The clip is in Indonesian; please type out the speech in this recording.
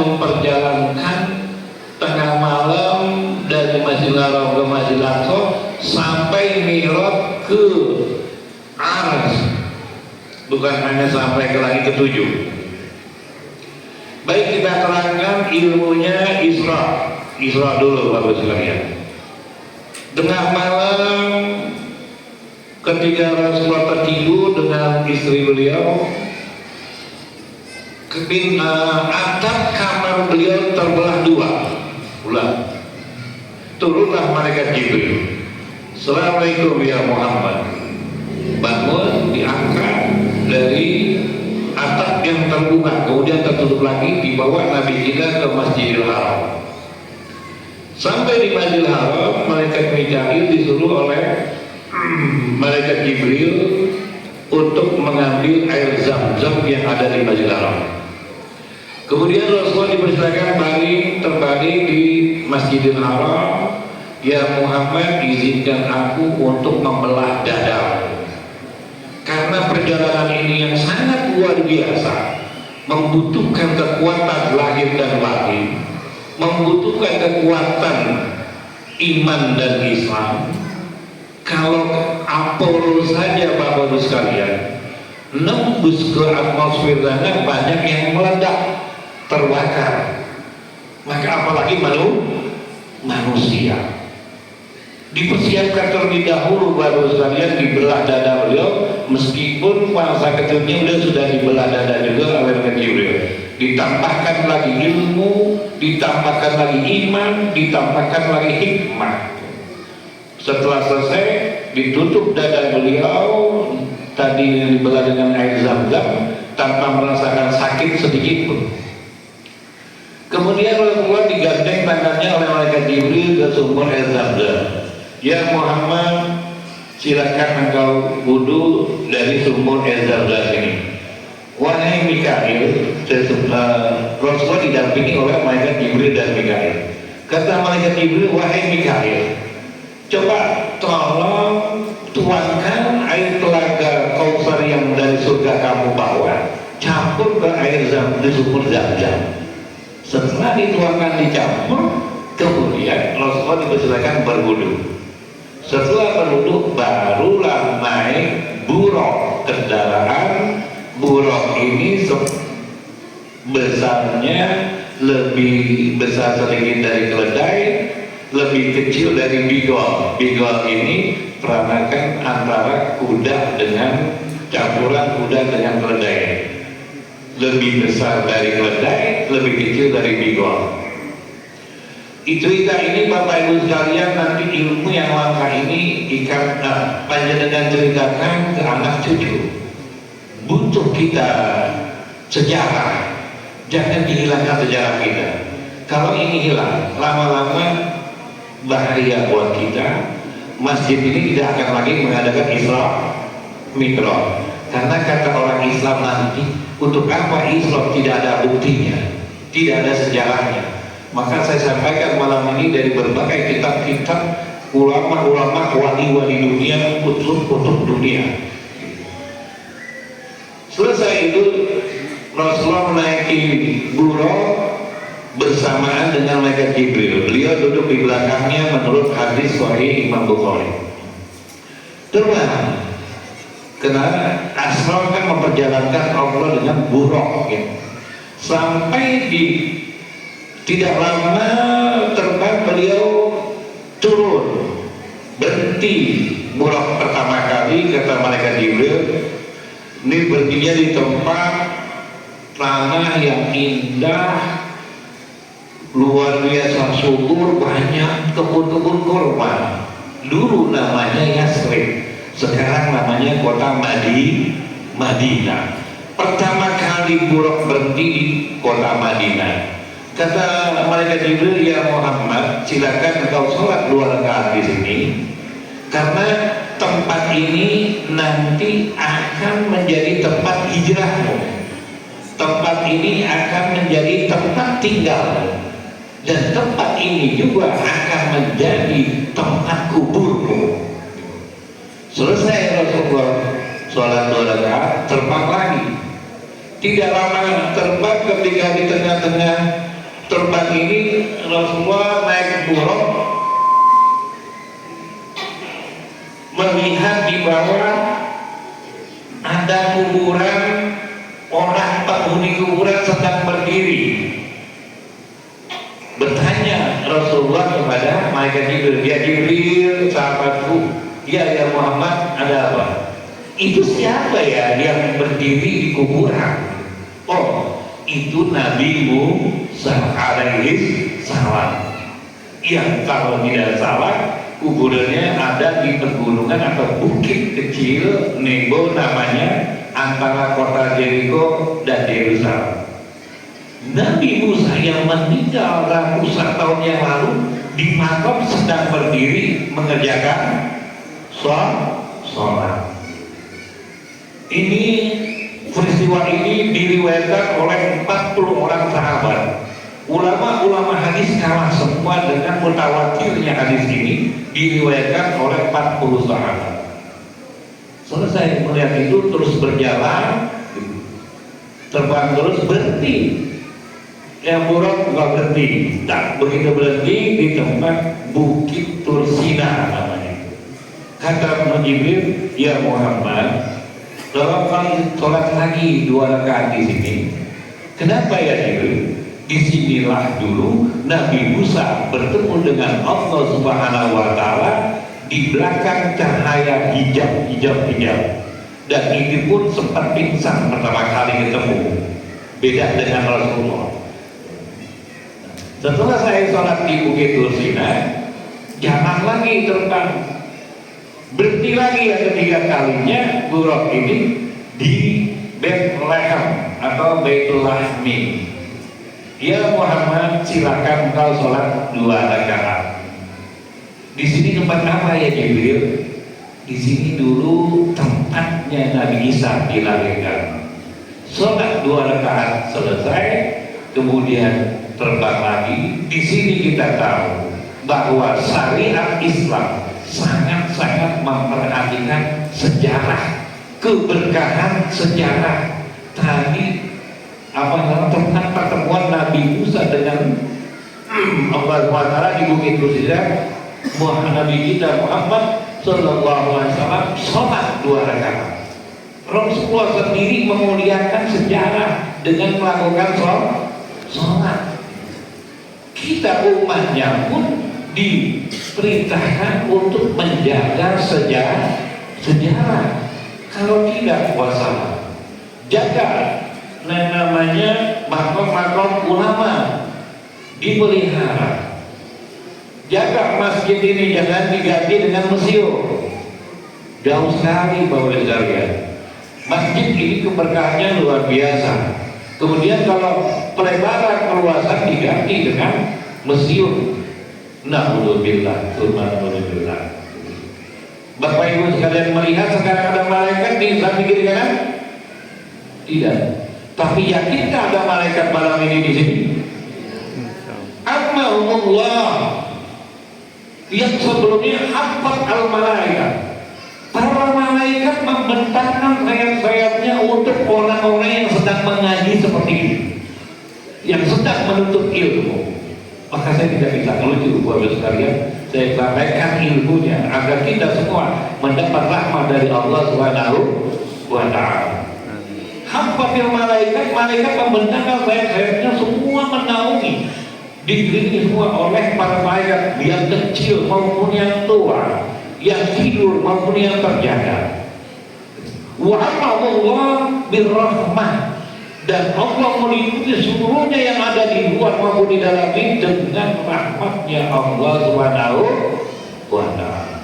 memperjalankan tengah malam dari Masjidil Haram ke Masjidil Aqsa sampai Mi'raj ke Arsy, bukan hanya sampai ke langit ketujuh. Baik, kita terangkan ilmunya Isra dulu Bapak sekalian. Tengah malam ketika Rasulullah tertidur dengan istri beliau, atap kamar beliau terbelah dua. Turunlah malaikat Jibril. Assalamualaikum ya Muhammad. Bangun, diangkat dari atap yang terbuka, kemudian tertutup lagi, dibawa Nabi kita ke Masjidil Haram. Sampai di Masjidil Haram, malaikat Mikail disuruh oleh malaikat Jibril untuk mengambil air Zam-Zam yang ada di Masjidil Haram. Kemudian Rasulullah dipersilakan terbaring di Masjidil Haram. Ya Muhammad, izinkan aku untuk membelah dadamu, karena perjalanan ini yang sangat luar biasa, membutuhkan kekuatan lahir dan batin, membutuhkan kekuatan iman dan Islam. Kalau Apollo saja Bapak-Ibu sekalian nembus ke atmosfer sana, banyak yang meledak, terbakar, maka apalagi manusia. Dipersiapkan terlebih dahulu baru sekalian dibelah dada beliau, meskipun masa kecilnya beliau sudah dibelah dada juga oleh malaikat Jibril. Ditambahkan lagi ilmu, ditambahkan lagi iman, ditambahkan lagi hikmah. Setelah selesai ditutup dada beliau tadi yang dibelah dengan air Zam-Zam tanpa merasakan sakit sedikit pun. Kemudian Rasulullah digandeng tangannya oleh malaikat Jibril ke sumber air Zam-Zam. Ya Muhammad, silakan engkau wudu dari sumur air Zam-Zam ini. Wahai Mikail, Rasulullah didampingi oleh malaikat Jibril dan Mikail. Kata malaikat Jibril, wahai Mikail, coba tolong tuangkan air telaga Kautsar yang dari surga kamu bawa, campur ke air di sumur Zam-Zam. Setelah dituangkan dicampur, kemudian Rasulullah dipersilakan berwudu. Setelah berwudu barulah naik buruk kendaraan. Buruk ini besarnya lebih besar sedikit dari keledai, lebih kecil dari bigol. Bigol ini peranakan antara kuda dengan campuran kuda dengan keledai. Lebih besar dari keledai, lebih kecil dari bigol. Cerita ini Bapak Ibu sekalian, nanti ilmu yang langka ini panjenengan ceritakan ke anak cucu. Butuh kita sejarah, jangan dihilangkan sejarah kita. Kalau ini hilang, lama-lama bahaya buat kita. Masjid ini tidak akan lagi mengadakan Isra Mi'raj, karena kata orang Islam nanti, untuk apa Islam tidak ada buktinya, tidak ada sejarahnya. Maka saya sampaikan malam ini dari berbagai kitab-kitab ulama-ulama, wali-wali dunia, kutub-kutub dunia. Selesai itu Rasulullah menaiki buruk bersamaan dengan malaikat Jibril. Beliau duduk di belakangnya menurut hadis Sahih Imam Bukhari. Terbang, karena Asra kan memperjalankan Allah dengan buruk, gitu. Sampai di tidak lama terbang beliau turun, berhenti buruk pertama kali. Kata malaikat Jibril, ini berhentinya di tempat tanah yang indah, luar biasa subur, banyak kebun-kebun kurma. Dulu namanya Yasrib, sekarang namanya kota Madinah. Pertama kali buruk berhenti di kota Madinah. Kata malaikat Jibril, ya Muhammad, silakan engkau sholat 2 rakaat di sini, karena tempat ini nanti akan menjadi tempat hijrahmu. Tempat ini akan menjadi tempat tinggalmu, dan tempat ini juga akan menjadi tempat kuburmu. Selesai Rasulullah sholat 2 rakaat, terbang lagi. Tidak lama terbang, ketika di tengah-tengah korban ini Rasulullah naik buruk, melihat di bawah ada kuburan orang penghuni kuburan sedang berdiri. Bertanya Rasulullah kepada malaikat Jibril, ya Jibril sahabatku, ya Muhammad, ada apa? Itu siapa ya yang berdiri di kuburan? Oh, itu Nabi Musa alaihi salam, yang kalau tidak salah kuburannya ada di pegunungan atau bukit kecil Nebo namanya, antara kota Jericho dan Yerusalem. Nabi Musa yang meninggal ratusan tahun yang lalu di makam sedang berdiri mengerjakan sholat. Ini peristiwa ini diriwayatkan oleh 40 orang sahabat. Ulama-ulama hadis kalah semua dengan mutawatirnya hadis ini, diriwayatkan oleh 40 sahabat. Selesai melihat itu terus berjalan, terbang terus, berhenti. Yang buruk nggak berhenti. Tak begitu berhenti di tempat Bukit Tursina namanya. Kata Jibril, ya Muhammad, tolong kalian sholat lagi 2 rakaat di sini. Kenapa ya Jibril? Disinilah dulu Nabi Musa bertemu dengan Allah Subhanahu wa Ta'ala, di belakang cahaya hijab. Dan ini pun sempat pingsan pertama kali ketemu. Beda dengan Rasulullah. Setelah saya sholat di Bukit Tursina, jangan lagi terbang, berhenti lagi yang ketiga kalinya buruk ini di Bethlehem atau Baitul Lahmi. Ya Muhammad, silakan kau sholat 2 rakaat. Di sini tempat apa ya Jibril? Di sini dulu tempatnya Nabi Isa dilahirkan. Sholat 2 rakaat selesai, kemudian terbang lagi. Di sini kita tahu bahwa syariat Islam sangat-sangat memperhatikan sejarah, keberkahan sejarah. Tadi tempat pertemuan Nabi Musa dengan Allah SWT di Bukit Tursina, Nabi kita Muhammad Sallallahu Alaihi Wasallam sholat 2 rakaat. Rasulullah sendiri memuliakan sejarah dengan melakukan sholat. Kita umatnya pun diperintahkan untuk menjaga sejarah. Kalau tidak wassalam, jaga namanya makam-makam ulama, dipelihara. Jaga masjid ini jangan diganti dengan museum. Jauh sekali Bapak sekalian. Masjid ini keberkahannya luar biasa. Kemudian kalau pelebaran keluasan diganti dengan museum. Na'udzubillah, subhanallah. Bapak Ibu sekalian melihat sekarang ada malaikat di samping kiri kanan? Tidak. Tapi yakinkah ada malaikat malam ini di sini? Ammahumullah, yang sebelumnya hafat al-malaikat. Para malaikat membentangkan sayap-sayapnya untuk orang-orang yang sedang mengaji seperti ini, yang sedang menuntut ilmu. Maka saya tidak bisa melucu Bapak sekalian, saya sampaikan ilmunya agar kita semua mendapat rahmat dari Allah Subhanahu wa Ta'ala. Hafatil malaikat membentangkan sayap-sayapnya semua menaungi, dikelilingi semua oleh para malaikat, yang kecil maupun yang tua, yang tidur maupun yang terjaga. Wa Allah birrahmah, dan Allah meliputi seluruhnya yang ada di luar maupun di dalam ini dengan rahmatnya Allah Subhanahu wa Ta'ala.